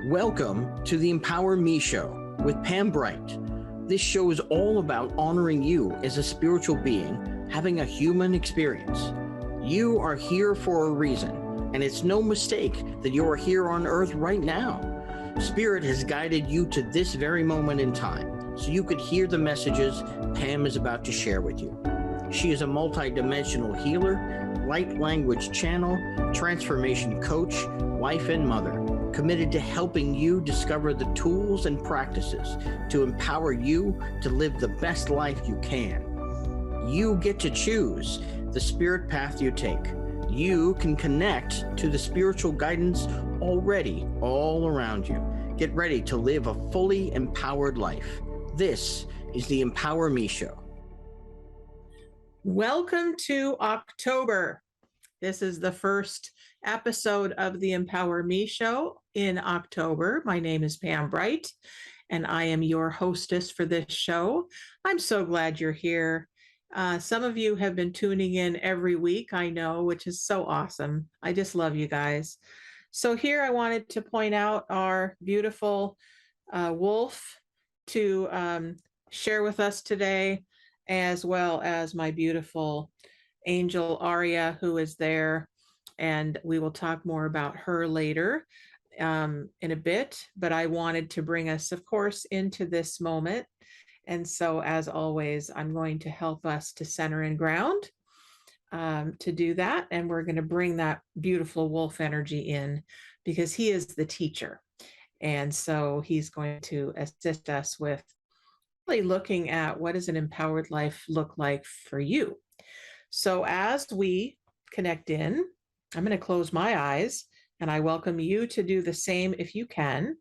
Welcome to the Empower Me Show with Pam Bright. This show is all about honoring you as a spiritual being having a human experience. You are here for a reason, and it's no mistake that you are here on Earth right now. Spirit has guided you to this very moment in time, so you could hear the messages Pam is about to share with you. She is a multidimensional healer, light language channel, transformation coach, wife, and mother, committed to helping you discover the tools and practices to empower you to live the best life you can. You get to choose the spirit path you take. You can connect to the spiritual guidance already all around you. Get ready to live a fully empowered life. This is the Empower Me Show. Welcome to October. This is the first episode of the Empower Me Show in October. My name is Pam Bright, and I am your hostess for this show. I'm so glad you're here. Some of you have been tuning in every week, I know, which is so awesome. I just love you guys. So here I wanted to point out our beautiful wolf to share with us today, as well as my beautiful angel Aria, who is there. And we will talk more about her later in a bit. But I wanted to bring us, of course, into this moment. And so, as always, I'm going to help us to center and ground to do that. And we're going to bring that beautiful wolf energy in because he is the teacher. And so he's going to assist us with really looking at what does an empowered life look like for you. So as we connect in, I'm going to close my eyes, and I welcome you to do the same if you can.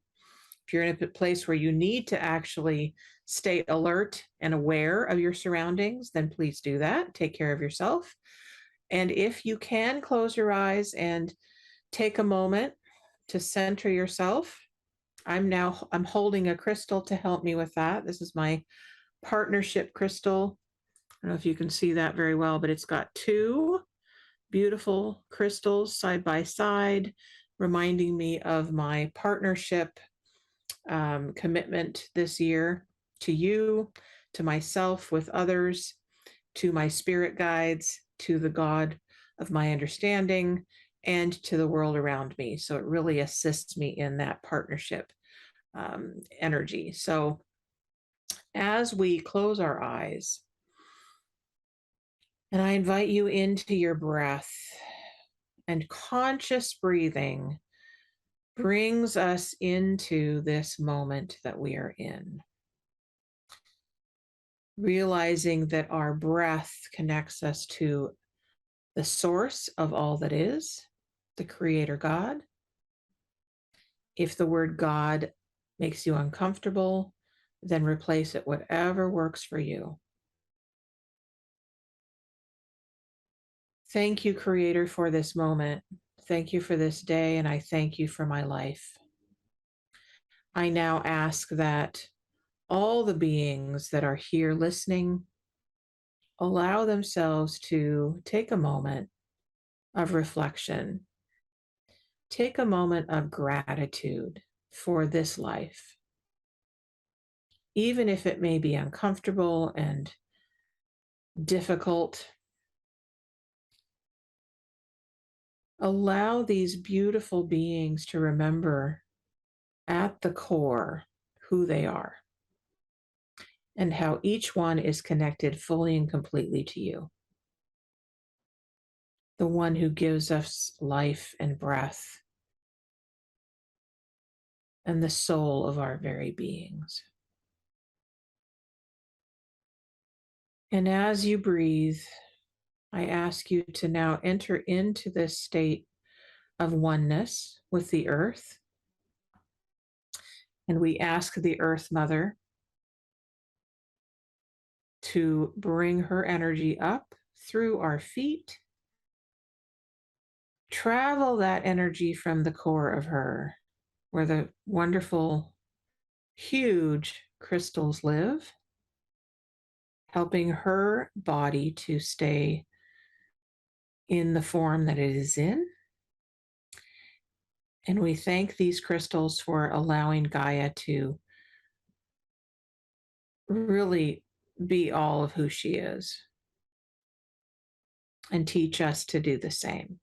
If you're in a place where you need to actually stay alert and aware of your surroundings, then please do that. Take care of yourself. And if you can close your eyes and take a moment to center yourself, I'm holding a crystal to help me with that. This is my partnership crystal. I don't know if you can see that very well, but it's got two beautiful crystals side by side, reminding me of my partnership commitment this year to you, to myself, with others, to my spirit guides, to the God of my understanding, and to the world around me. So it really assists me in that partnership energy. So as we close our eyes, and I invite you into your breath, and conscious breathing brings us into this moment that we are in. Realizing that our breath connects us to the source of all that is, the Creator God. If the word God makes you uncomfortable, then replace it whatever works for you. Thank you, Creator, for this moment. Thank you for this day, and I thank you for my life. I now ask that all the beings that are here listening allow themselves to take a moment of reflection. Take a moment of gratitude for this life. Even if it may be uncomfortable and difficult, allow these beautiful beings to remember at the core who they are and how each one is connected fully and completely to you, the one who gives us life and breath and the soul of our very beings. And as you breathe, I ask you to now enter into this state of oneness with the earth. And we ask the Earth Mother to bring her energy up through our feet. Travel that energy from the core of her, where the wonderful huge crystals live, helping her body to stay in the form that it is in. And we thank these crystals for allowing Gaia to really be all of who she is and teach us to do the same.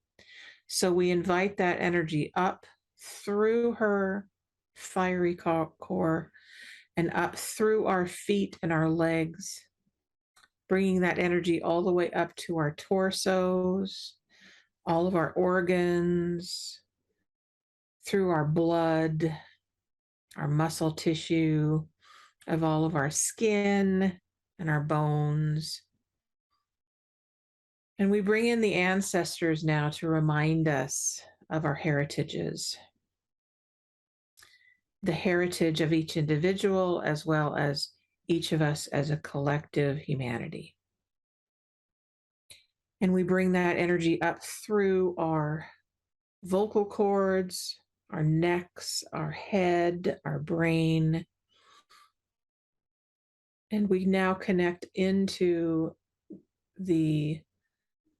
So we invite that energy up through her fiery core and up through our feet and our legs, bringing that energy all the way up to our torsos, all of our organs, through our blood, our muscle tissue, of all of our skin and our bones. And we bring in the ancestors now to remind us of our heritages, the heritage of each individual, as well as each of us as a collective humanity. And we bring that energy up through our vocal cords, our necks, our head, our brain. And we now connect into the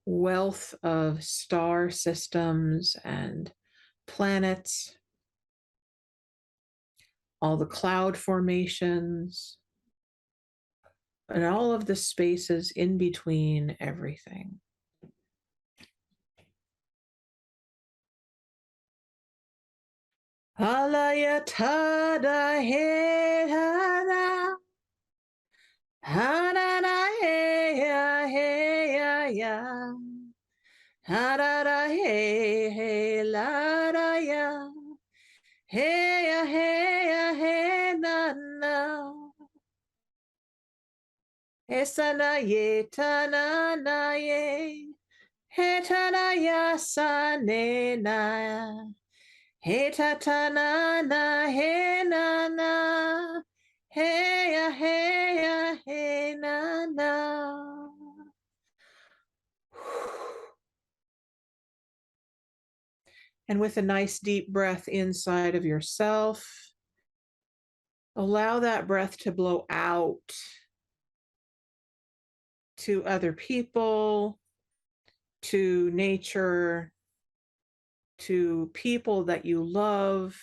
wealth of star systems and planets, all the cloud formations, and all of the spaces in between everything. Alaya tada he hana, hana he ya he ya ya, hana he he la da ya, he ya he na na, esana ye tana na ye, he tana ya sa ne na. Hey ta ta na na hey na na hey ya hey na na. And with a nice deep breath inside of yourself, allow that breath to blow out to other people, to nature, to people that you love,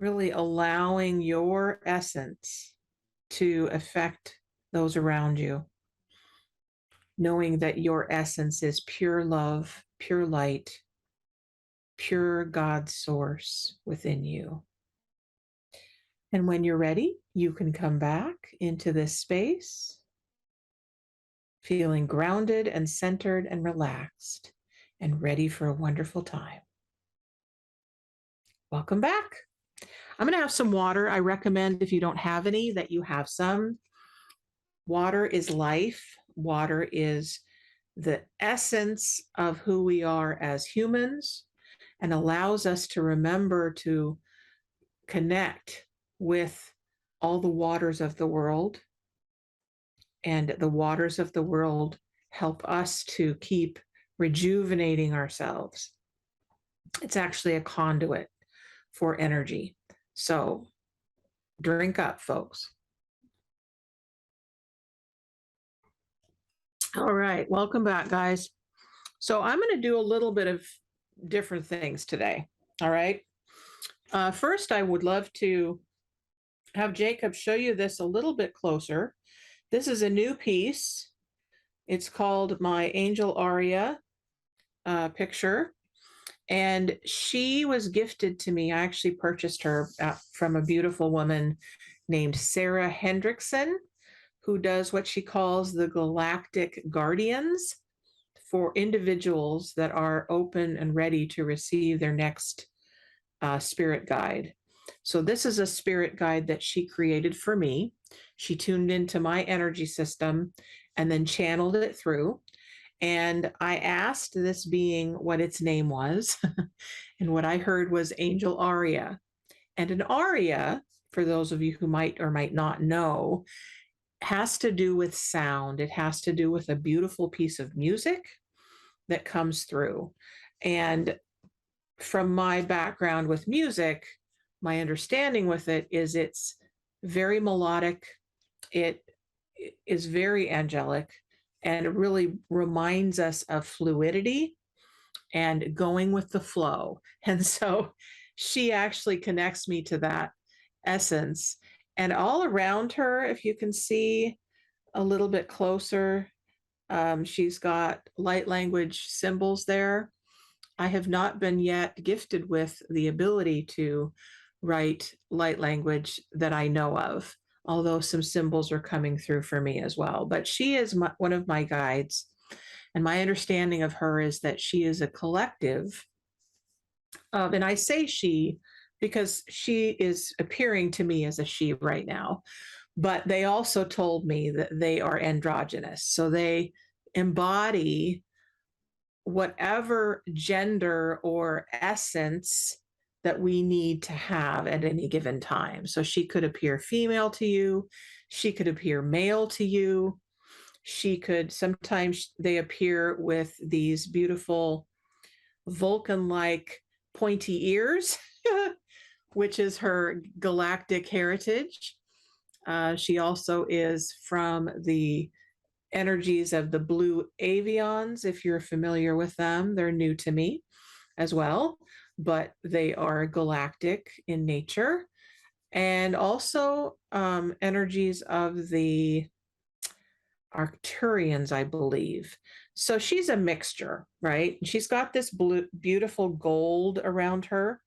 really allowing your essence to affect those around you, knowing that your essence is pure love, pure light, pure God source within you. And when you're ready, you can come back into this space, feeling grounded and centered and relaxed and ready for a wonderful time. Welcome back. I'm going to have some water. I recommend, if you don't have any, that you have some. Water is life. Water is the essence of who we are as humans and allows us to remember to connect with all the waters of the world. And the waters of the world help us to keep rejuvenating ourselves. It's actually a conduit for energy. So drink up, folks. All right, welcome back, guys. So I'm going to do a little bit of different things today. All right. First, I would love to have Jacob show you this a little bit closer. This is a new piece. It's called my Angel Aria picture. And she was gifted to me. I actually purchased her from a beautiful woman named Sarah Hendrickson, who does what she calls the Galactic Guardians for individuals that are open and ready to receive their next spirit guide. So this is a spirit guide that she created for me. She tuned into my energy system and then channeled it through. And I asked this being what its name was. And what I heard was Angel Aria. And an aria, for those of you who might or might not know, has to do with sound. It has to do with a beautiful piece of music that comes through. And from my background with music, my understanding with it is it's very melodic. It is very angelic, and it really reminds us of fluidity and going with the flow. And so she actually connects me to that essence. And all around her, if you can see a little bit closer, she's got light language symbols there. I have not been yet gifted with the ability to write light language that I know of, although some symbols are coming through for me as well. But she is one of my guides. And my understanding of her is that she is a collective of, and I say she because she is appearing to me as a she right now, but they also told me that they are androgynous. So they embody whatever gender or essence that we need to have at any given time. So she could appear female to you, she could appear male to you. She could, sometimes they appear with these beautiful Vulcan-like pointy ears, which is her galactic heritage. She also is from the energies of the blue avians. If you're familiar with them, they're new to me as well, but they are galactic in nature. And also energies of the Arcturians, I believe. So she's a mixture, right? She's got this beautiful gold around her.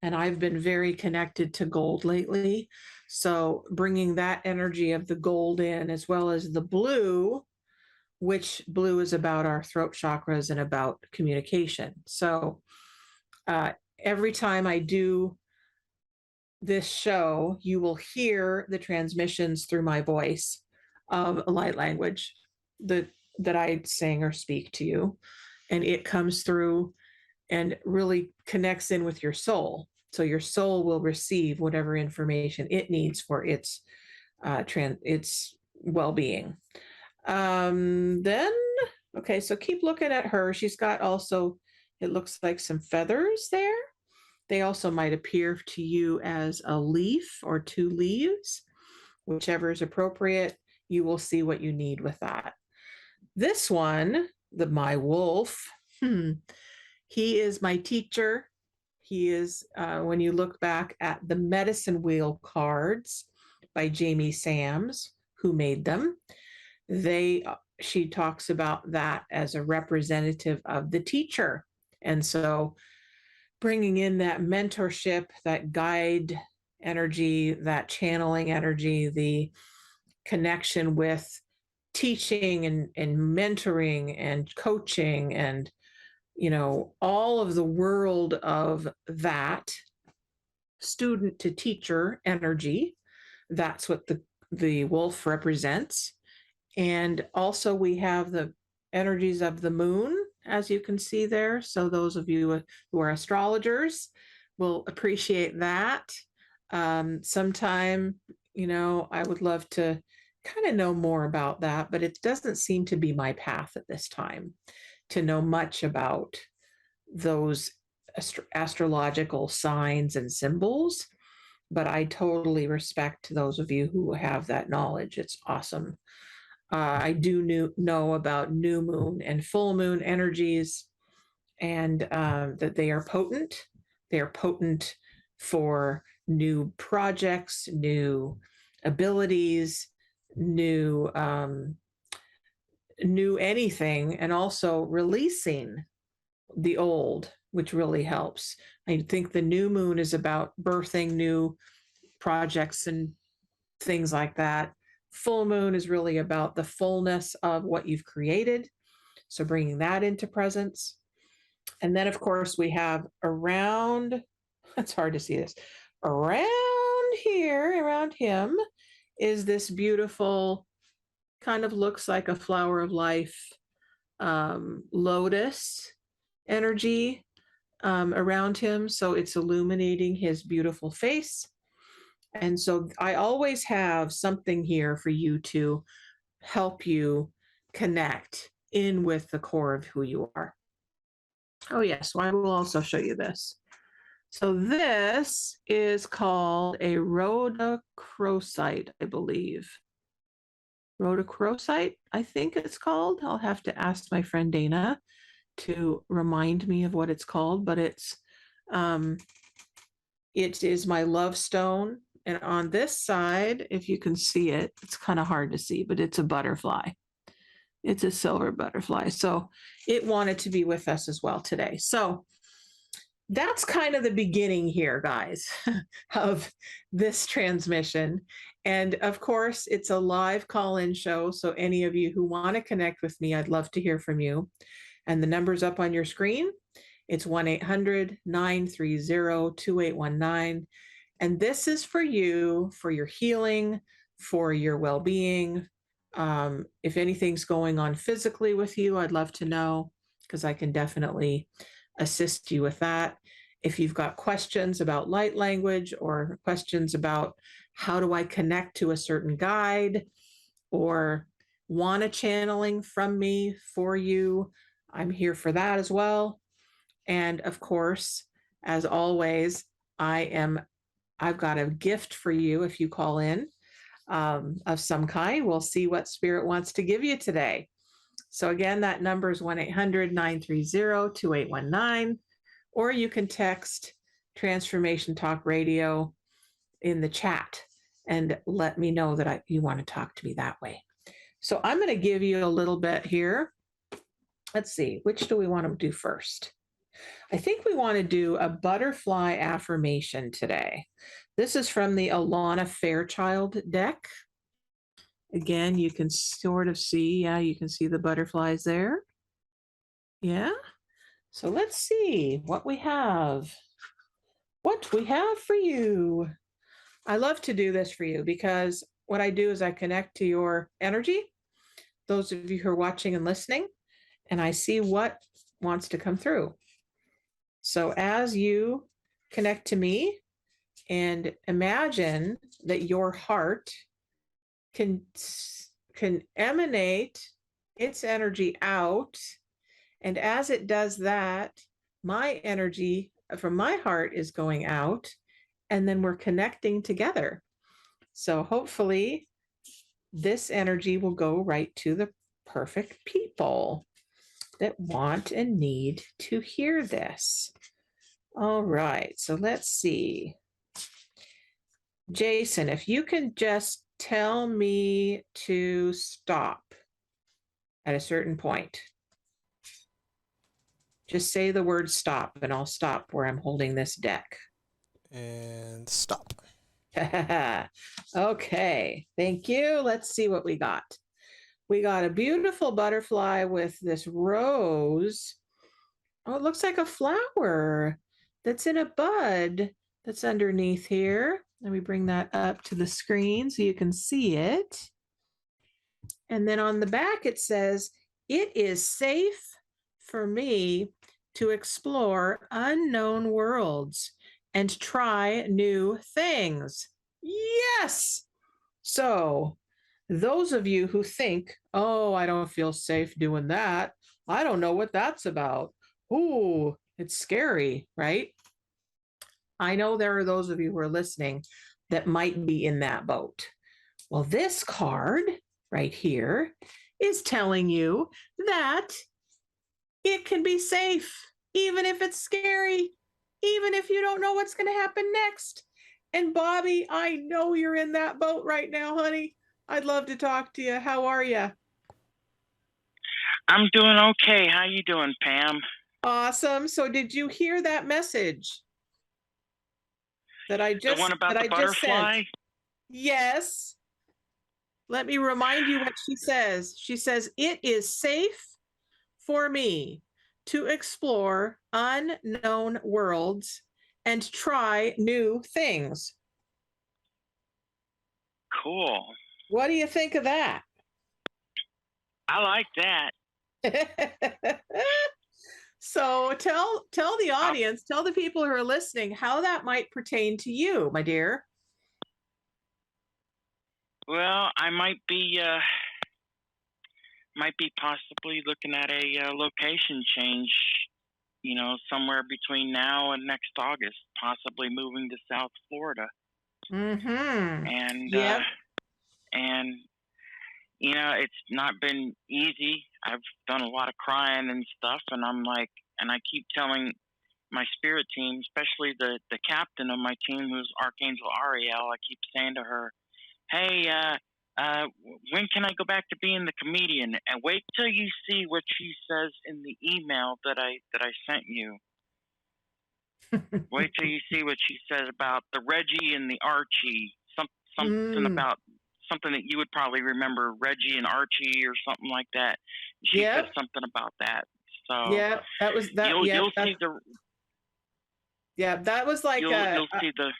And I've been very connected to gold lately. So bringing that energy of the gold in, as well as the blue, which blue is about our throat chakras and about communication. So every time I do this show, you will hear the transmissions through my voice of a light language that I sing or speak to you. And it comes through and really connects in with your soul. So your soul will receive whatever information it needs for its well-being. Then, okay, so keep looking at her. She's got also, it looks like some feathers there. They also might appear to you as a leaf or two leaves, whichever is appropriate. You will see what you need with that. This one, my wolf, he is my teacher. He is, when you look back at the medicine wheel cards by Jamie Sams, who made them, she talks about that as a representative of the teacher. And so bringing in that mentorship, that guide energy, that channeling energy, the connection with teaching and mentoring and coaching and, you know, all of the world of that student to teacher energy. That's what the wolf represents. And also we have the energies of the moon, as you can see there. So those of you who are astrologers will appreciate that. Sometime, you know, I would love to kind of know more about that, but it doesn't seem to be my path at this time to know much about those astrological signs and symbols. But I totally respect those of you who have that knowledge. It's awesome. I do know about new moon and full moon energies, and that they are potent. They are potent for new projects, new abilities, new anything, and also releasing the old, which really helps. I think the new moon is about birthing new projects and things like that. Full moon is really about the fullness of what you've created. So bringing that into presence. And then, of course, we have around, it's hard to see this, around here, around him, is this beautiful, kind of looks like a flower of life, lotus energy around him. So it's illuminating his beautiful face. And so I always have something here for you to help you connect in with the core of who you are. Oh, yes. So I will also show you this. So this is called a rhodochrosite, I believe. Rhodochrosite, I think it's called. I'll have to ask my friend Dana to remind me of what it's called, but um, it is my love stone. And on this side, if you can see it, it's kind of hard to see, but it's a butterfly. It's a silver butterfly. So it wanted to be with us as well today. So that's kind of the beginning here, guys, of this transmission. And of course, it's a live call in show. So, any of you who want to connect with me, I'd love to hear from you. And the number's up on your screen. It's 1 800 930 2819. And this is for you, for your healing, for your well being. If anything's going on physically with you, I'd love to know because I can definitely assist you with that. If you've got questions about light language or questions about how do I connect to a certain guide or want a channeling from me for you, I'm here for that as well. And of course, as always, I've got a gift for you if you call in of some kind. We'll see what Spirit wants to give you today. So again, that number is 1 800 930 2819, or you can text Transformation Talk Radio in the chat and let me know that you want to talk to me that way. So I'm going to give you a little bit here. Let's see, which do we want to do first? I think we want to do a butterfly affirmation today. This is from the Alana Fairchild deck. Again, you can sort of see, you can see the butterflies there. Yeah. So let's see what we have. What we have for you. I love to do this for you because what I do is I connect to your energy, those of you who are watching and listening, and I see what wants to come through. So as you connect to me and imagine that your heart can emanate its energy out, and as it does that, my energy from my heart is going out, and then we're connecting together. So hopefully this energy will go right to the perfect people that want and need to hear this. All right, so let's see. Jason, if you can just tell me to stop at a certain point. Just say the word stop, and I'll stop where I'm holding this deck. And stop. Okay, thank you. Let's see what we got. We got a beautiful butterfly with this rose. Oh, it looks like a flower that's in a bud that's underneath here. Let me bring that up to the screen so you can see it. And then on the back, it says, "It is safe for me to explore unknown worlds and try new things." Yes. So those of you who think, "Oh, I don't feel safe doing that. I don't know what that's about. Ooh, it's scary," right? I know there are those of you who are listening that might be in that boat. Well, this card right here is telling you that it can be safe, even if it's scary, even if you don't know what's going to happen next. And Bobby, I know you're in that boat right now, honey. I'd love to talk to you. How are you? I'm doing okay. How you doing, Pam? Awesome. So did you hear that message that I just the one about the butterfly? Yes. Let me remind you what she says. She says, "It is safe for me to explore unknown worlds and try new things." Cool. What do you think of that? I like that. So tell the audience, tell the people who are listening how that might pertain to you, my dear. Well, I might be possibly looking at a location change somewhere between now and next August, possibly moving to South Florida. Mm-hmm. And Yep. and it's not been easy. I've done a lot of crying and stuff, and I keep telling my spirit team, especially the captain of my team, who's Archangel Ariel, I keep saying to her, "Hey, when can I go back to being the comedian?" And wait till you see what she says in the email that I sent you. Wait till you see what she says about the Reggie and the Archie. Something about something that you would probably remember, Reggie and Archie, or something like that. She said something about that. So yeah, that was that. You'll see the. Yeah, that was like You'll see the.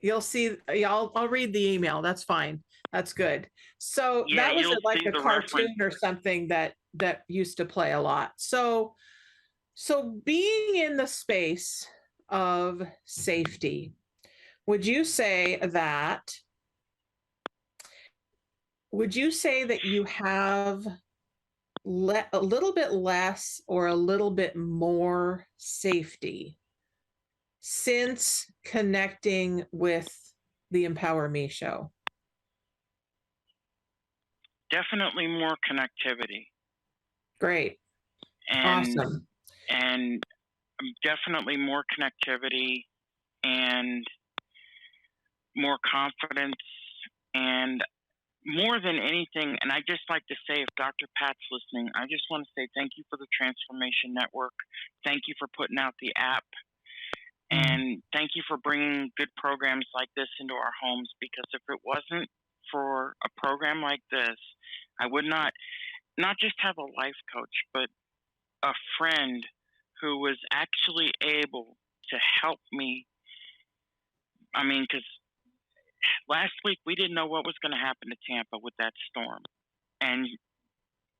You'll see. Yeah, I'll read the email. That's fine. That's good. So Yeah, that was you'll like see a the cartoon reference. or something that used to play a lot. So being in the space of safety, would you say that you have a little bit less or a little bit more safety since connecting with the Empower Me show? Definitely more connectivity. Great. And, awesome. And definitely more connectivity and more confidence, and more than anything, and I just like to say, if Dr. Pat's listening, I just want to say thank you for the Transformation Network. Thank you for putting out the app. And thank you for bringing good programs like this into our homes, because if it wasn't for a program like this, I would not just have a life coach, but a friend who was actually able to help me. I mean, because last week we didn't know what was going to happen to Tampa with that storm. And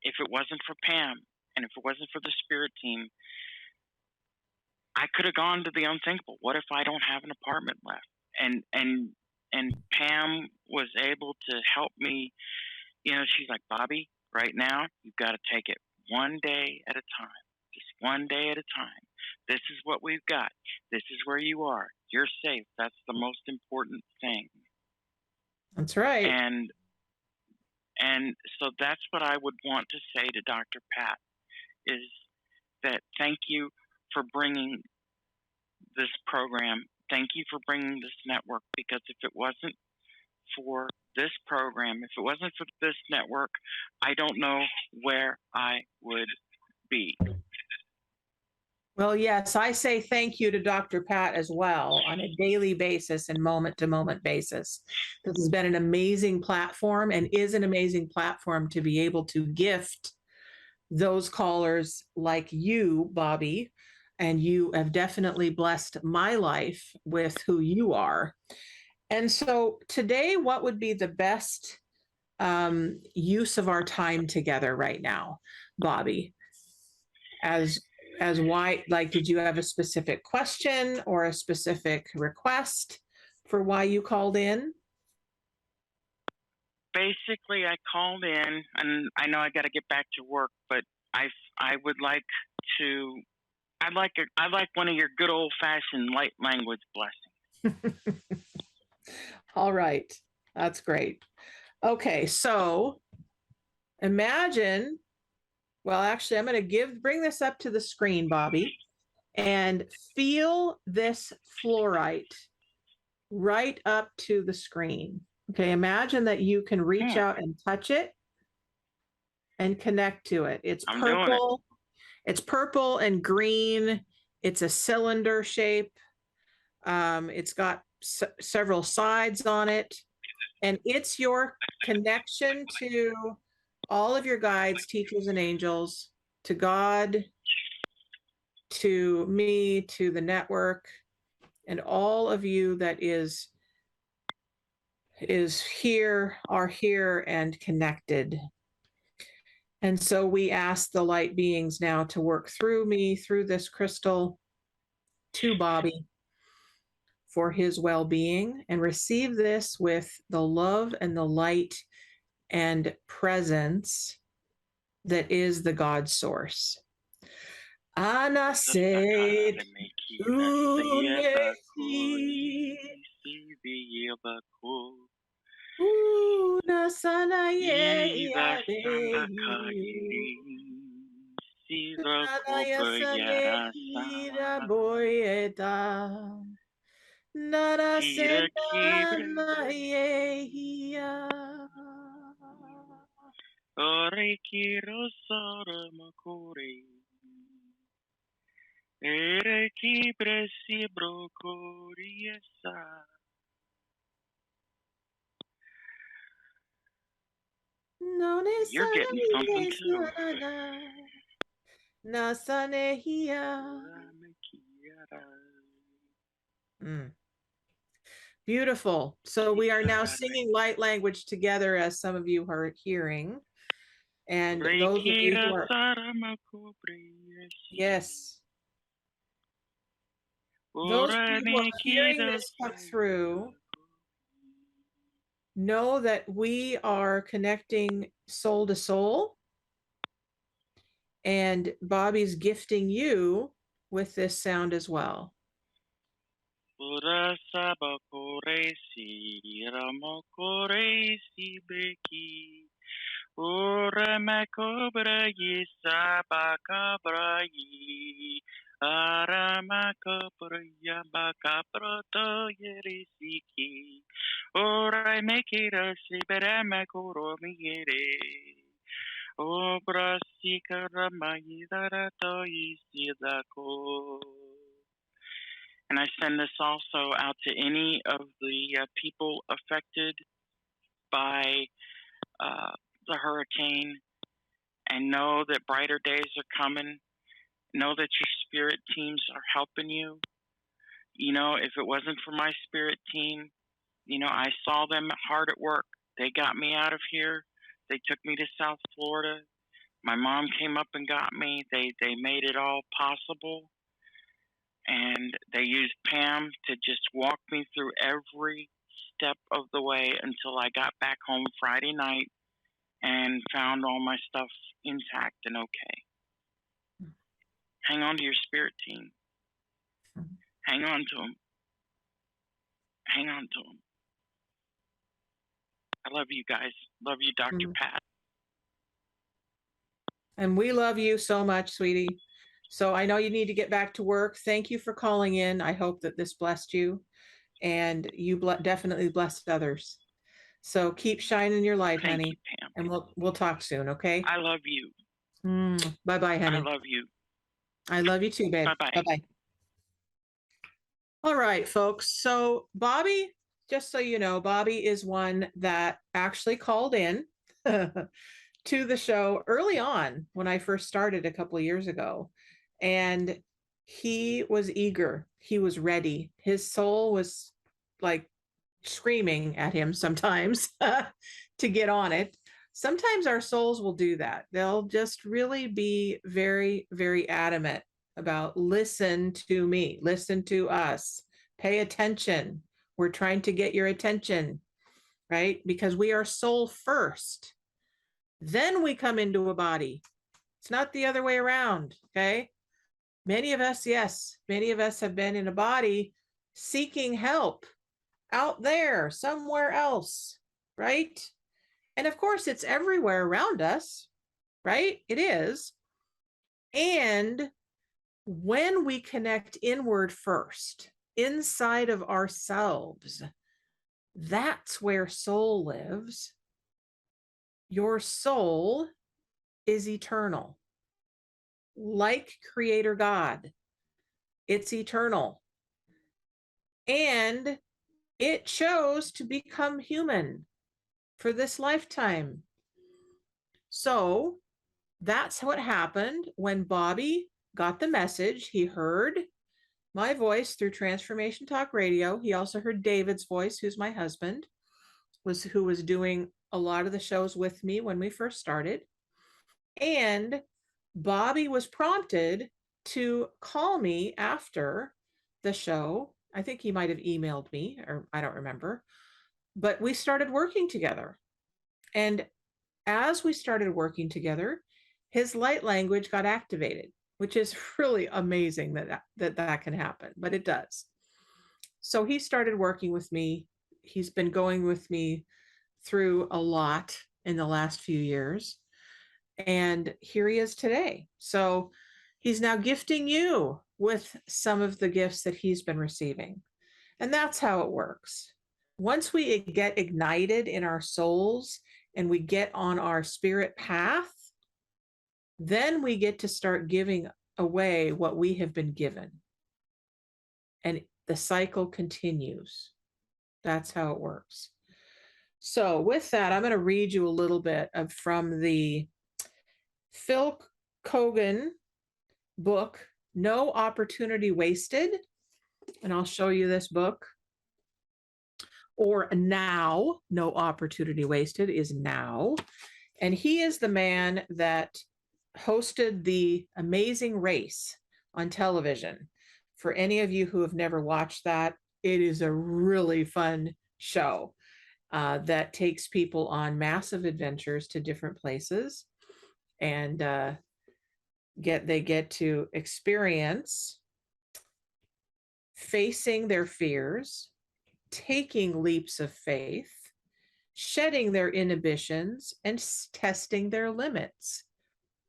if it wasn't for Pam, and if it wasn't for the spirit team, I could have gone to the unthinkable. What if I don't have an apartment left? And Pam was able to help me. She's like, "Bobby, right now you've got to take it one day at a time. Just one day at a time. This is what we've got. This is where you are. You're safe. That's the most important thing." That's right. And so that's what I would want to say to Dr. Pat, is that thank you for bringing this program. Thank you for bringing this network, because if it wasn't for this program, if it wasn't for this network, I don't know where I would be. Well, yes, I say thank you to Dr. Pat as well on a daily basis and moment-to-moment basis. This has been an amazing platform, and is an amazing platform to be able to gift those callers like you, Bobby, and you have definitely blessed my life with who you are. And so today, what would be the best use of our time together right now, Bobby? As why, like, did you have a specific question or a specific request for why you called in? Basically, I called in, and I know I got to get back to work, but I would like to. I'd like one of your good old fashioned light language blessings. All right, that's great. Okay, so imagine. Well, actually, I'm going to bring this up to the screen, Bobby, and feel this fluorite right up to the screen. Okay, imagine that you can reach out and touch it and connect to it. It's purple. It's purple and green. It's a cylinder shape. It's got several sides on it, and it's your connection to all of your guides, teachers, and angels, to God, to me, to the network, and all of you that is here, are here and connected. And so we ask the light beings now to work through me, through this crystal, to Bobby for his well-being, and receive this with the love and the light and presence that is the God source. Anaset una sana ye Nanaya sane hira boyeta Nara sena ye hiya Reiki rosara makore. Reiki bresi brokoriesa. You're getting something too. Beautiful. So we are now singing light language together, as some of you are hearing. And those of you who are, yes, those of you who are hearing this come through, know that we are connecting soul to soul, and Bobby's gifting you with this sound as well. Ora makobra yisa bakabra yi ara makobra yabakabra to yerisiki ora make it a sibera makoro miyere obra sikara mayidara to yisidako. And I send this also out to any of the people affected by the hurricane, and know that brighter days are coming. Know that your spirit teams are helping you. You know, if it wasn't for my spirit team, you know, I saw them hard at work. They got me out of here. They took me to South Florida. My mom came up and got me. They made it all possible. And they used Pam to just walk me through every step of the way until I got back home Friday night and found all my stuff intact and okay. Hang on to your spirit team. Hang on to them. Hang on to them. I love you guys. Love you, Dr. Pat. And we love you so much, sweetie. So I know you need to get back to work. Thank you for calling in. I hope that this blessed you, and you definitely blessed others. So keep shining your light, Thank honey. you, Pam. And we'll talk soon, okay? I love you. Bye-bye, honey. I love you. I love you too, babe. Bye-bye. Bye-bye. All right, folks. So Bobby, just so you know, Bobby is one that actually called in to the show early on when I first started a couple of years ago. And he was eager. He was ready. His soul was like screaming at him sometimes to get on it. Sometimes our souls will do that. They'll just really be very, very adamant about listen to me, listen to us, pay attention. We're trying to get your attention, right? Because we are soul first. Then we come into a body. It's not the other way around, okay? Many of us, yes, many of us have been in a body seeking help out there, somewhere else, right? And of course, it's everywhere around us, right? It is. And when we connect inward first, inside of ourselves, that's where soul lives. Your soul is eternal. Like Creator God, it's eternal. And it chose to become human for this lifetime. So that's what happened when Bobby got the message. He heard my voice through Transformation Talk Radio. He also heard David's voice, who's my husband, who was doing a lot of the shows with me when we first started. And Bobby was prompted to call me after the show. I think he might have emailed me, or I don't remember. But we started working together. And as we started working together, his light language got activated, which is really amazing that can happen, but it does. So he started working with me. He's been going with me through a lot in the last few years. And here he is today. So he's now gifting you with some of the gifts that he's been receiving. And that's how it works. Once we get ignited in our souls and we get on our spirit path, then we get to start giving away what we have been given. And the cycle continues. That's how it works. So with that, I'm going to read you a little bit from the Phil Kogan book, No Opportunity Wasted. And I'll show you this book. Or Now, No Opportunity Wasted is Now. And he is the man that hosted The Amazing Race on television. For any of you who have never watched that, it is a really fun show that takes people on massive adventures to different places. And they get to experience facing their fears, taking leaps of faith, shedding their inhibitions, and testing their limits.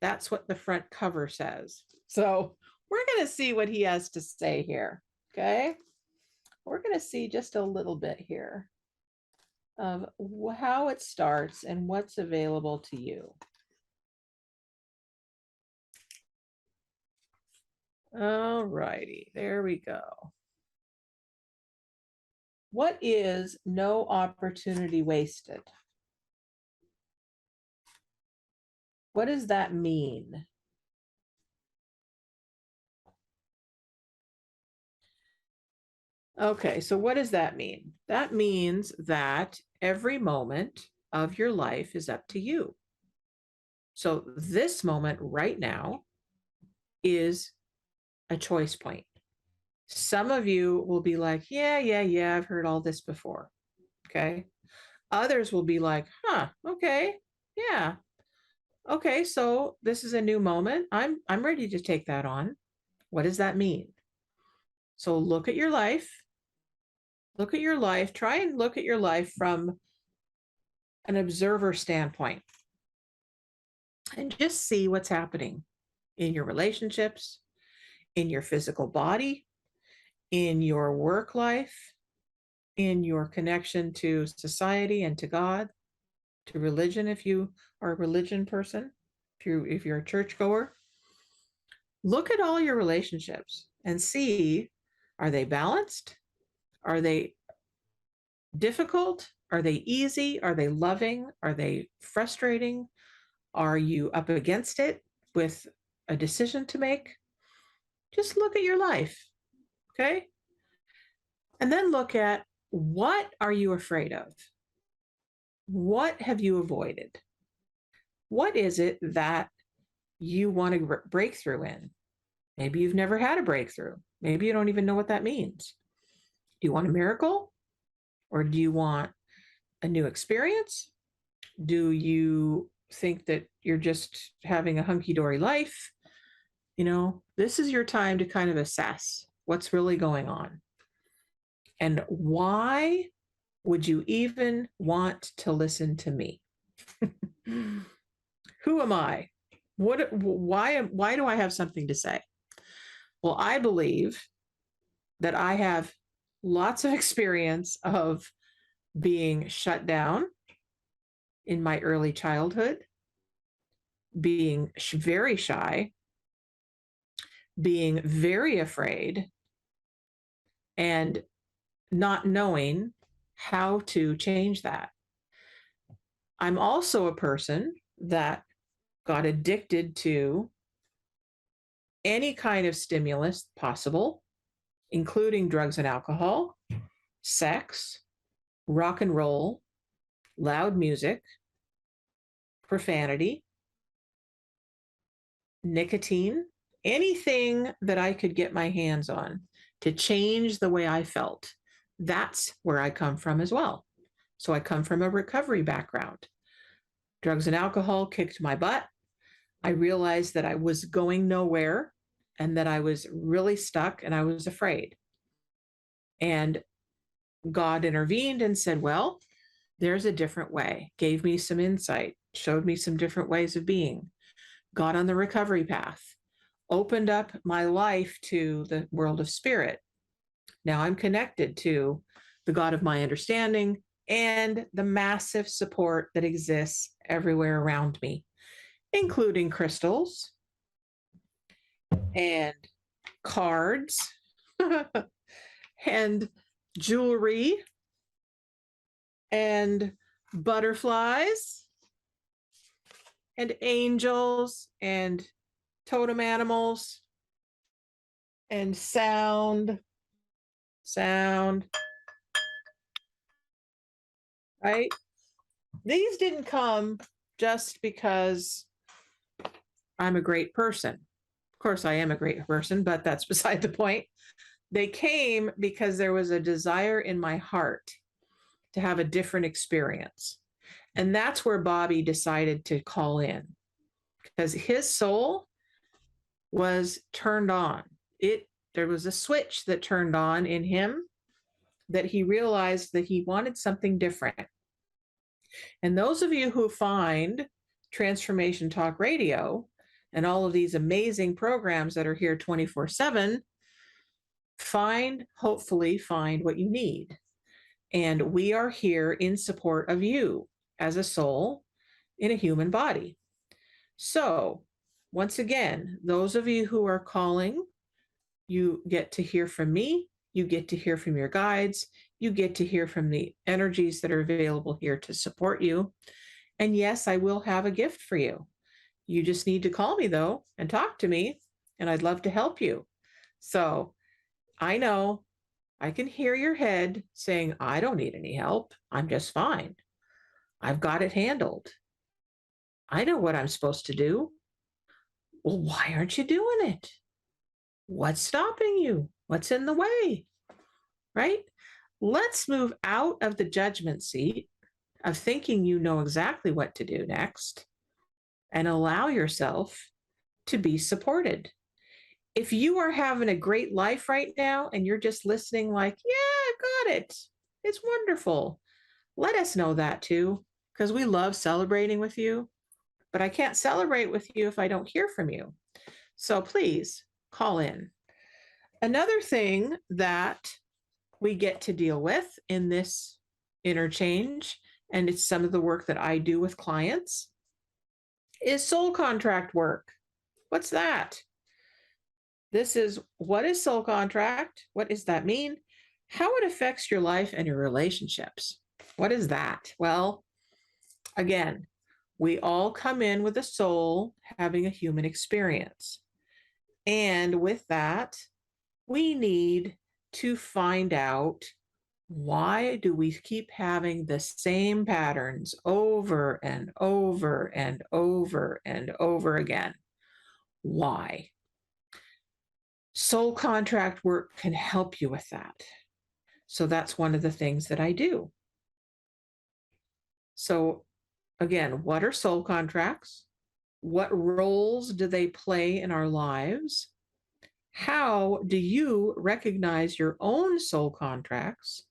That's what the front cover says. So we're going to see what he has to say here. Okay. We're going to see just a little bit here of how it starts and what's available to you. All righty, there we go. What is no opportunity wasted? What does that mean? Okay, so what does that mean? That means that every moment of your life is up to you. So this moment right now is a choice point. Some of you will be like, yeah, I've heard all this before. Okay. Others will be like, okay, yeah. Okay, so this is a new moment. I'm ready to take that on. What does that mean? So look at your life. Look at your life. Try and look at your life from an observer standpoint. And just see what's happening in your relationships, in your physical body, in your work life, in your connection to society and to God, to religion, if you are a religion person, if you're a churchgoer. Look at all your relationships and see, are they balanced? Are they difficult? Are they easy? Are they loving? Are they frustrating? Are you up against it with a decision to make? Just look at your life, okay? And then look at, what are you afraid of? What have you avoided? What is it that you want to break through in? Maybe you've never had a breakthrough. Maybe you don't even know what that means. Do you want a miracle? Or do you want a new experience? Do you think that you're just having a hunky-dory life? You know, this is your time to kind of assess what's really going on. And why would you even want to listen to me? Who am I? Why do I have something to say? Well, I believe that I have lots of experience of being shut down in my early childhood, being very shy, being very afraid, and not knowing how to change that. I'm also a person that got addicted to any kind of stimulus possible, including drugs and alcohol, sex, rock and roll, loud music, profanity, nicotine, anything that I could get my hands on to change the way I felt. That's where I come from as well. So I come from a recovery background. Drugs and alcohol kicked my butt. I realized that I was going nowhere and that I was really stuck and I was afraid. And God intervened and said, well, there's a different way, gave me some insight, showed me some different ways of being, got on the recovery path, opened up my life to the world of spirit. Now I'm connected to the God of my understanding and the massive support that exists everywhere around me, including crystals and cards and jewelry and butterflies and angels and totem animals and sound, right? These didn't come just because I'm a great person. Of course, I am a great person, but that's beside the point. They came because there was a desire in my heart to have a different experience. And that's where Bobby decided to call in, because his soul was turned on. There was a switch that turned on in him, that he realized that he wanted something different. And those of you who find Transformation Talk Radio and all of these amazing programs that are here 24/7, hopefully find what you need. And we are here in support of you as a soul in a human body. So, once again, those of you who are calling, you get to hear from me, you get to hear from your guides, you get to hear from the energies that are available here to support you. And yes, I will have a gift for you. You just need to call me, though, and talk to me, and I'd love to help you. So I know I can hear your head saying, I don't need any help. I'm just fine. I've got it handled. I know what I'm supposed to do. Well, why aren't you doing it? What's stopping you? What's in the way? Right? Let's move out of the judgment seat of thinking you know exactly what to do next and allow yourself to be supported. If you are having a great life right now and you're just listening like, yeah, I've got it. It's wonderful. Let us know that too, because we love celebrating with you, but I can't celebrate with you if I don't hear from you. So please call in. Another thing that we get to deal with in this interchange, and it's some of the work that I do with clients, is soul contract work. What's that? What is soul contract? What does that mean? How it affects your life and your relationships. What is that? Well, again, we all come in with a soul having a human experience. And with that, we need to find out, why do we keep having the same patterns over and over and over and over again? Why? Soul contract work can help you with that. So that's one of the things that I do. So again, what are soul contracts? What roles do they play in our lives? How do you recognize your own soul contracts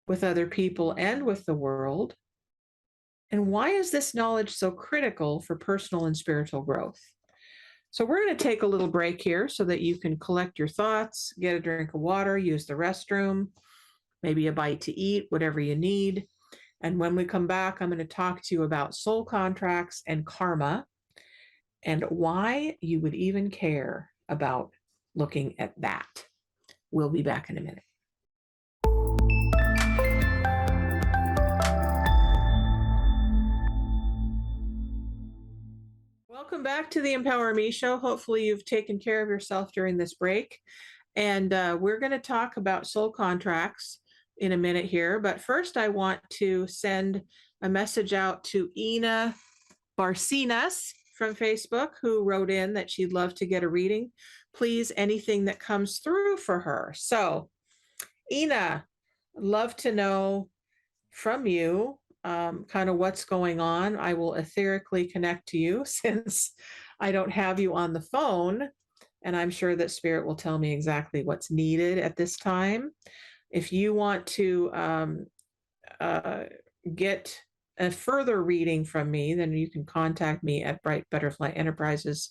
with other people and with the world? And why is this knowledge so critical for personal and spiritual growth? So we're going to take a little break here so that you can collect your thoughts, get a drink of water, use the restroom, maybe a bite to eat, whatever you need. And when we come back, I'm going to talk to you about soul contracts and karma and why you would even care about looking at that. We'll be back in a minute. Welcome back to the Empower Me Show. Hopefully you've taken care of yourself during this break. And we're going to talk about soul contracts in a minute here. But first, I want to send a message out to Ina Barcinas from Facebook, who wrote in that she'd love to get a reading. Please, anything that comes through for her. So, Ina, love to know from you kind of what's going on. I will etherically connect to you since I don't have you on the phone. and I'm sure that Spirit will tell me exactly what's needed at this time. If you want to get a further reading from me, then you can contact me at Bright Butterfly Enterprises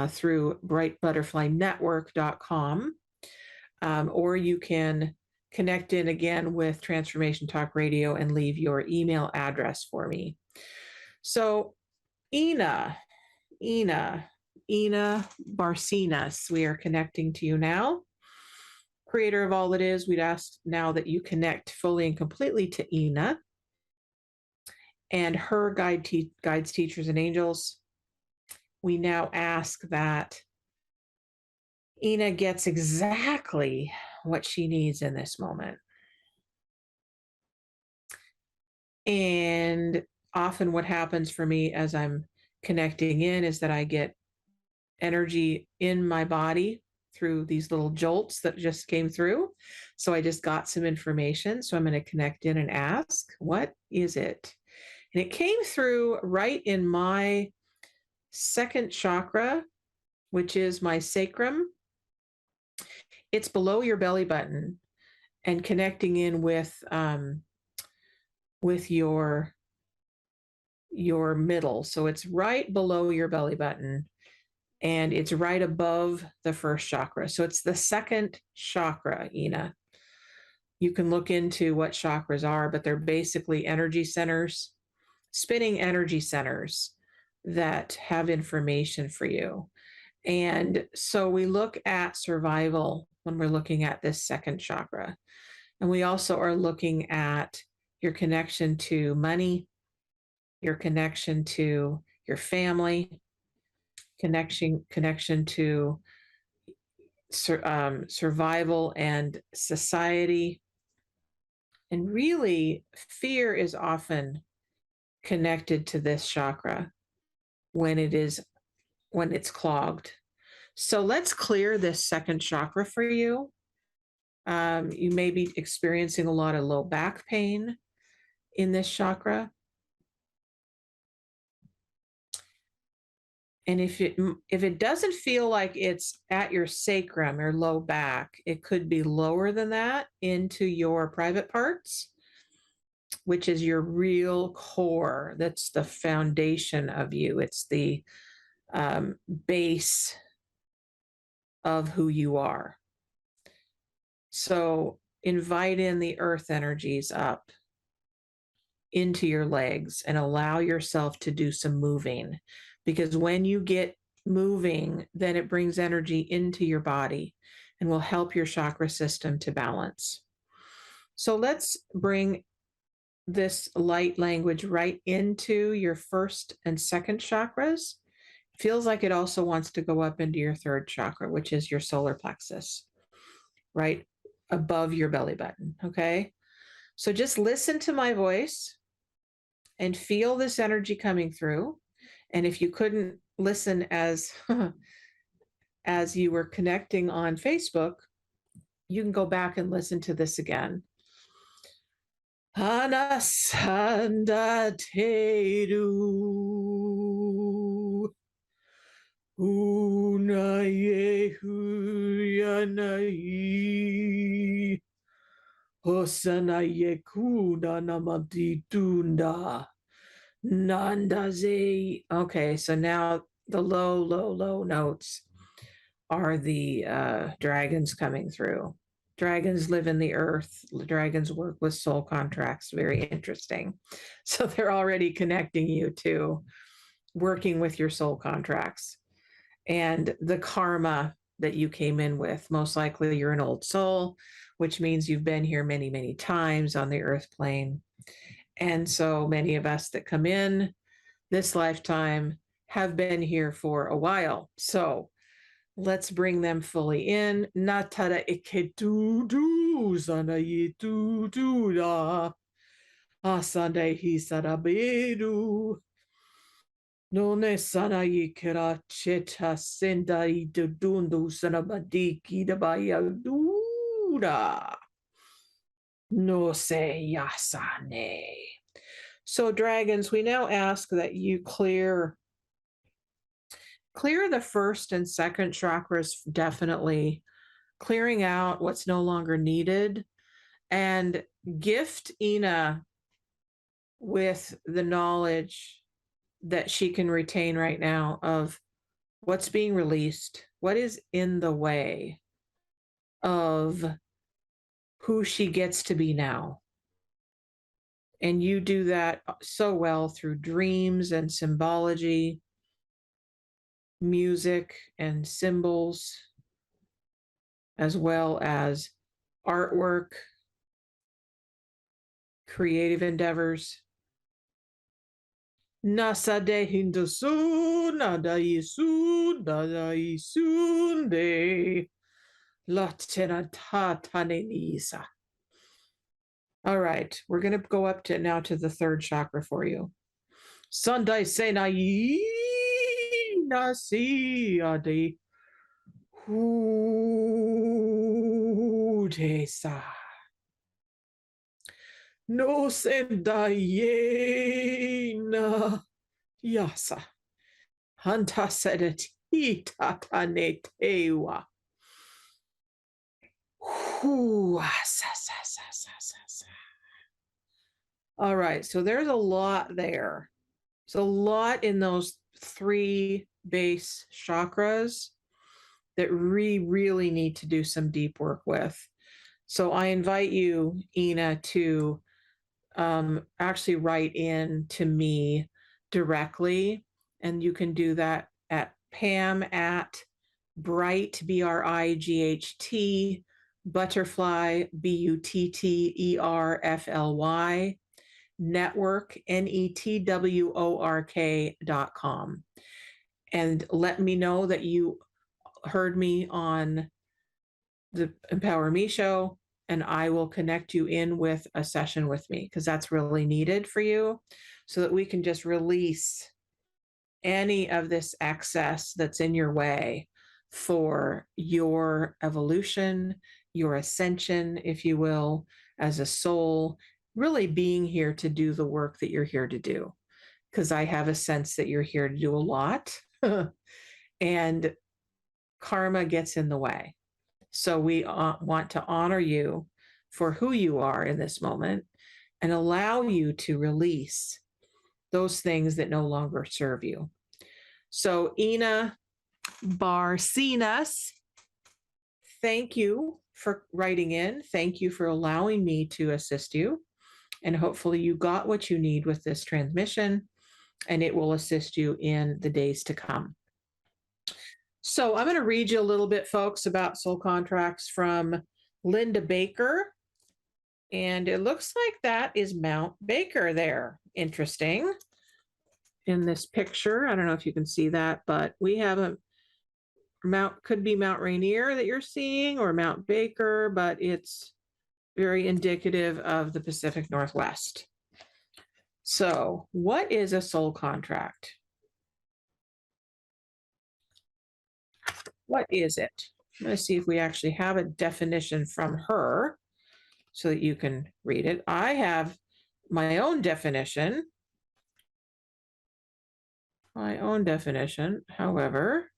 through brightbutterflynetwork.com, or you can connect in again with Transformation Talk Radio and leave your email address for me. So, Ina Barcinas, we are connecting to you now. Creator of all that is, we'd ask now that you connect fully and completely to Ina and her guides, teachers, and angels. We now ask that Ina gets exactly what she needs in this moment. And often what happens for me as I'm connecting in is that I get energy in my body through these little jolts that just came through. So I just got some information. So I'm going to connect in and ask, what is it? And it came through right in my second chakra, which is my sacrum. It's below your belly button and connecting in with your middle. So it's right below your belly button and it's right above the first chakra. So it's the second chakra, Ina. You can look into what chakras are, but they're basically energy centers, spinning energy centers that have information for you. And so we look at survival when we're looking at this second chakra. And we also are looking at your connection to money, your connection to your family, connection to survival and society. And really, fear is often connected to this chakra when it's clogged. So let's clear this second chakra for you. You may be experiencing a lot of low back pain in this chakra. And if it doesn't feel like it's at your sacrum or low back, it could be lower than that into your private parts, which is your real core. That's the foundation of you. It's the base of who you are. So invite in the earth energies up into your legs and allow yourself to do some moving. Because when you get moving, then it brings energy into your body and will help your chakra system to balance. So let's bring this light language right into your first and second chakras. Feels like it also wants to go up into your third chakra, which is your solar plexus, right above your belly button. Okay. So just listen to my voice and feel this energy coming through. And if you couldn't listen as you were connecting on Facebook, you can go back and listen to this again. Anasanda teru unayehuyanai hosanayekuna namaditunda. Nandaze. Okay, so now the low notes are the dragons coming through. Dragons live in the earth. Dragons work with soul contracts. Very interesting. So they're already connecting you to working with your soul contracts and the karma that you came in with. Most likely you're an old soul, which means you've been here many, many times on the earth plane. And so many of us that come in this lifetime have been here for a while. So let's bring them fully in. Natara iketudu sanayitu da asande hisarabedu. None sanayikera cheta sendai dudundu sanabadiki dabayadura. No se yasane. So dragons, we now ask that you clear clear the first and second chakras, definitely clearing out what's no longer needed, and gift Ina with the knowledge that she can retain right now of what's being released, what is in the way of who she gets to be now. And you do that so well through dreams and symbology, music and symbols, as well as artwork, creative endeavors. Nasa de hindusu, nada yisu, nada yisunde, latena tatanenisa. All right, we're going to go up to now to the third chakra for you. Sundai senai nasi ade hudesa. No sendai na yasa. Hanta sedati tatane tewa. All right, so there's a lot there. There's a lot in those 3 base chakras that we really need to do some deep work with. So I invite you, Ina, to actually write in to me directly, and you can do that at Pam at Bright, BRIGHT, butterfly, BUTTERFLY, network, NETWORK.com. And let me know that you heard me on the Empower Me show, and I will connect you in with a session with me, because that's really needed for you, so that we can just release any of this excess that's in your way for your evolution, your ascension, if you will, as a soul, really being here to do the work that you're here to do. Because I have a sense that you're here to do a lot, and karma gets in the way. So we want to honor you for who you are in this moment and allow you to release those things that no longer serve you. So Ina Barcinas, thank you for writing in. Thank you for allowing me to assist you. And hopefully you got what you need with this transmission, and it will assist you in the days to come. So I'm going to read you a little bit, folks, about soul contracts from Linda Baker. And it looks like that is Mount Baker there. Interesting. In this picture, I don't know if you can see that, but we have a Mount, could be Mount Rainier that you're seeing, or Mount Baker, but it's very indicative of the Pacific Northwest. So what is a soul contract? What is it? I'm going to see if we actually have a definition from her so that you can read it. I have my own definition. However,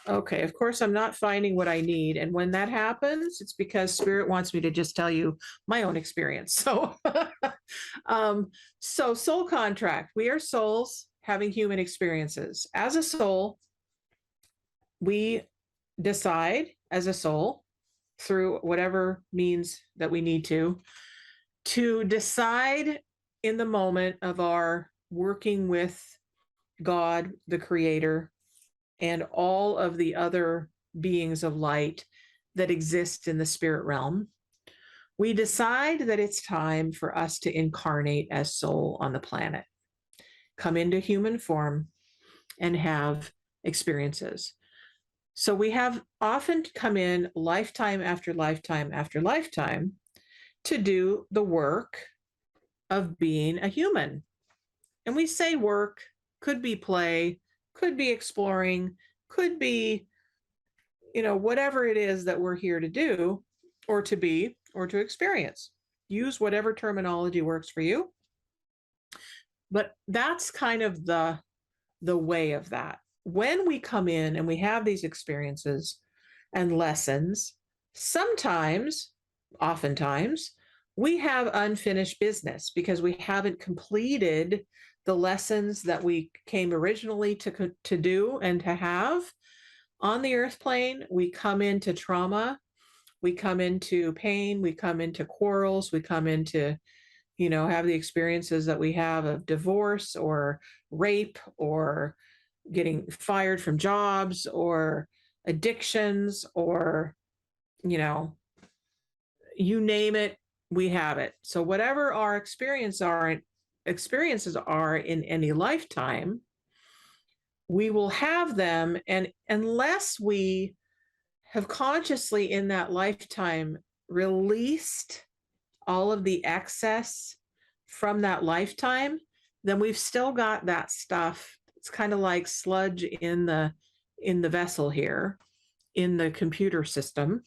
okay, of course, I'm not finding what I need. And when that happens, it's because Spirit wants me to just tell you my own experience. So, so soul contract, we are souls having human experiences. As a soul, we decide as a soul, through whatever means that we need to decide in the moment of our working with God, the Creator, and all of the other beings of light that exist in the spirit realm. We decide that it's time for us to incarnate as soul on the planet, come into human form, and have experiences. So we have often come in lifetime after lifetime after lifetime to do the work of being a human. And we say work, could be play, could be exploring, could be, whatever it is that we're here to do, or to be, or to experience. Use whatever terminology works for you. But that's kind of the way of that. when we come in and we have these experiences and lessons, oftentimes, we have unfinished business because we haven't completed the lessons that we came originally to do and to have on the earth plane. We come into trauma, we come into pain, we come into quarrels, we come into, have the experiences that we have of divorce or rape or getting fired from jobs or addictions or, you name it, we have it. So whatever our experiences are in any lifetime, we will have them. And unless we have consciously in that lifetime released all of the excess from that lifetime, then we've still got that stuff. It's kind of like sludge in the vessel here, in the computer system,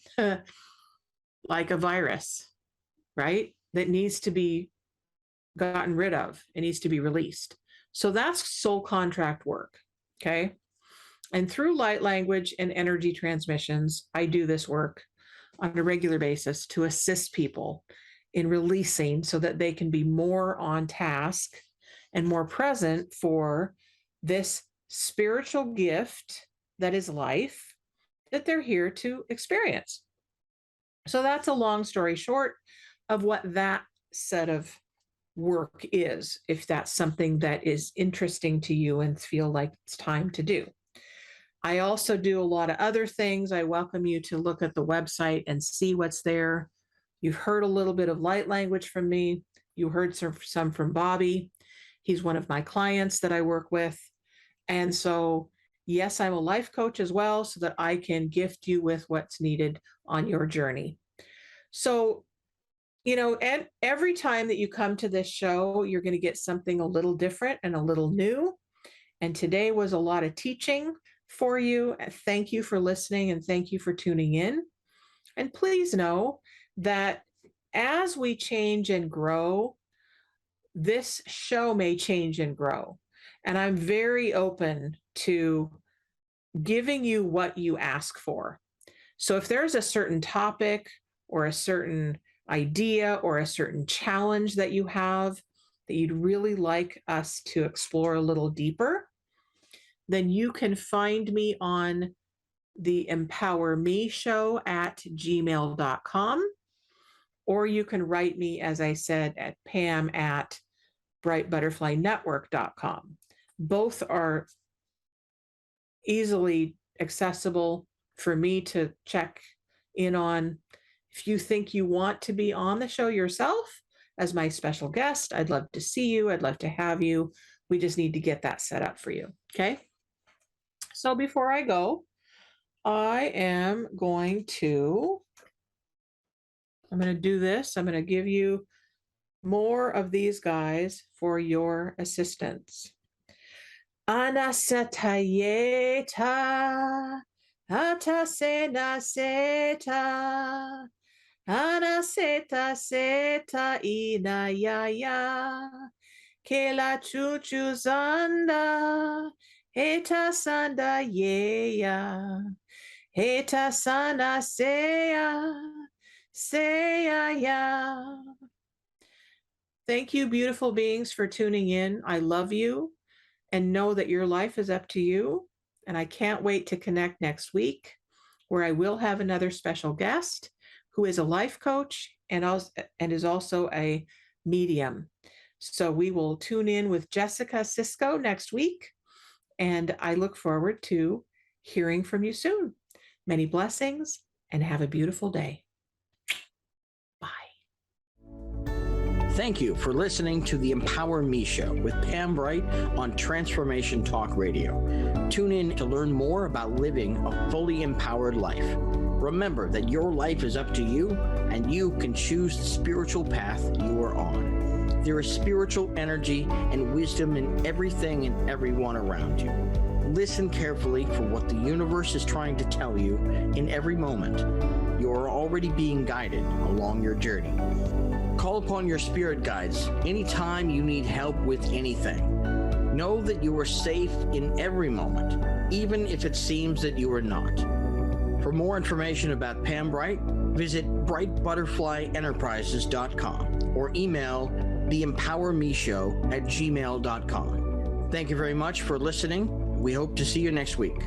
like a virus, right? That needs to be gotten rid of. It needs to be released. So that's soul contract work, okay? And through light language and energy transmissions, I do this work on a regular basis to assist people in releasing so that they can be more on task and more present for this spiritual gift that is life that they're here to experience. So that's a long story short of what that set of work is, if that's something that is interesting to you and feel like it's time to do. I also do a lot of other things. I welcome you to look at the website and see what's there. You've heard a little bit of light language from me. You heard some from Bobby. He's one of my clients that I work with. And so, yes, I'm a life coach as well, so that I can gift you with what's needed on your journey. So, and every time that you come to this show, you're going to get something a little different and a little new. And today was a lot of teaching for you. Thank you for listening and thank you for tuning in. And please know that as we change and grow, this show may change and grow. And I'm very open to giving you what you ask for. So if there's a certain topic or a certain idea or a certain challenge that you have that you'd really like us to explore a little deeper, then you can find me on the Empower Me Show at gmail.com, or you can write me, as I said, at Pam at brightbutterflynetwork.com. Both are easily accessible for me to check in on. If you think you want to be on the show yourself as my special guest, I'd love to see you. I'd love to have you. We just need to get that set up for you. Okay. So before I go, I'm going to do this. I'm going to give you more of these guys for your assistance. Anasatayeta, atasena seta, anaseta seta inayaya, kela chuchu zanda, eta sanda yeya, eta sana seya, seya ya. Thank you, beautiful beings, for tuning in. I love you and know that your life is up to you. And I can't wait to connect next week, where I will have another special guest who is a life coach and is also a medium. So we will tune in with Jessica Sisco next week. And I look forward to hearing from you soon. Many blessings and have a beautiful day. Thank you for listening to the Empower Me Show with Pam Bright on Transformation Talk Radio. Tune in to learn more about living a fully empowered life. Remember that your life is up to you, and you can choose the spiritual path you are on. There is spiritual energy and wisdom in everything and everyone around you. Listen carefully for what the universe is trying to tell you in every moment. You are already being guided along your journey. Call upon your spirit guides anytime you need help with anything. Know that you are safe in every moment, even if it seems that you are not. For more information about Pam Bright, visit brightbutterflyenterprises.com or email theempowermeshow@gmail.com. Thank you very much for listening. We hope to see you next week.